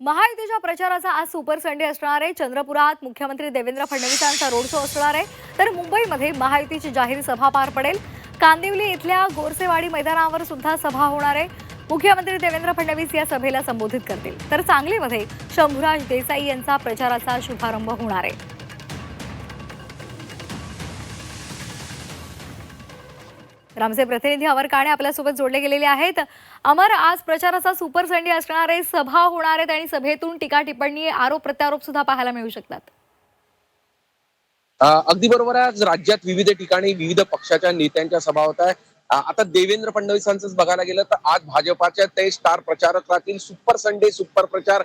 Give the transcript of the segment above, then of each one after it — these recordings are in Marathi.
महायुतीच्या प्रचाराचा आज सुपर संडे असणार आहे। चंद्रपुरात मुख्यमंत्री देवेंद्र फडणवीसांचा रोड शो असणार आहे, तर मुंबईमध्ये महायुतीची जाहीर सभा पार पडेल। कांदिवली इथल्या गोरसेवाडी मैदानावर सुद्धा सभा होणार आहे। मुख्यमंत्री देवेंद्र फडणवीस या सभेला संबोधित करतील, तर सांगलीमध्ये शंभूराज देसाई यांचा प्रचाराचा शुभारंभ होणार आहे। आमचे प्रतिनिधी अमर काणे आपल्यासोबत जोडले गेलेले आहेत। अमर, आज प्रचाराचा सुपर संडे असणार आहे, सभा होणार आहेत आणि सभेतून टीका टिप्पणी आरोप प्रत्यारोप सुद्धा पाहायला मिळू शकतात। अगदी बरोबर आहे। आज राज्यात विविध ठिकाणी विविध पक्षाच्या नेत्यांच्या सभा होत आहे। आता देवेंद्र फडणवीसांचंच बघायला गेलं तर आज भाजपाच्या ते स्टार प्रचारक राहतील। सुपर संडे सुपर प्रचार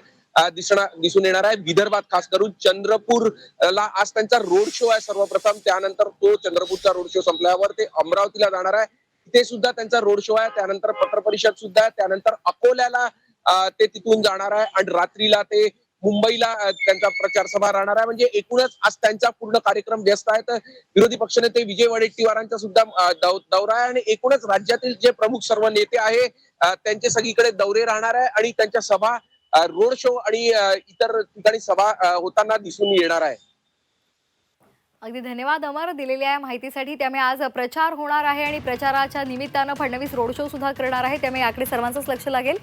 दिसून येणार आहे। विदर्भात खास करून चंद्रपूरला आज त्यांचा रोड शो आहे सर्वप्रथम। त्यानंतर तो चंद्रपूरचा रोड शो संपल्यावर ते अमरावतीला जाणार आहे, तिथे सुद्धा त्यांचा रोड शो आहे। त्यानंतर पत्रपरिषद सुद्धा आहे। त्यानंतर अकोल्याला ते तिथून जाणार आहे आणि रात्रीला ते मुंबईला त्यांचा प्रचार सभा राहणार आहे। म्हणजे एकूणच आज त्यांचा पूर्ण कार्यक्रम व्यस्त आहे। तर विरोधी पक्षनेते विजय वडेट्टीवारांचा सुद्धा दौरा आहे आणि एकूणच राज्यातील जे प्रमुख सर्व नेते आहे त्यांचे सगळीकडे दौरे राहणार आहे आणि त्यांच्या सभा, रोड शो आणि इतर ठिकाणी सभा होताना दिसून येणार आहे। अगदी धन्यवाद अमर, दिलेल्या माहितीसाठी। त्यामुळे आज प्रचार होणार आहे आणि प्रचाराच्या निमित्तानं फडणवीस रोड शो सुद्धा करणार आहे, त्यामुळे याकडे सर्वांचंच लक्ष लागेल।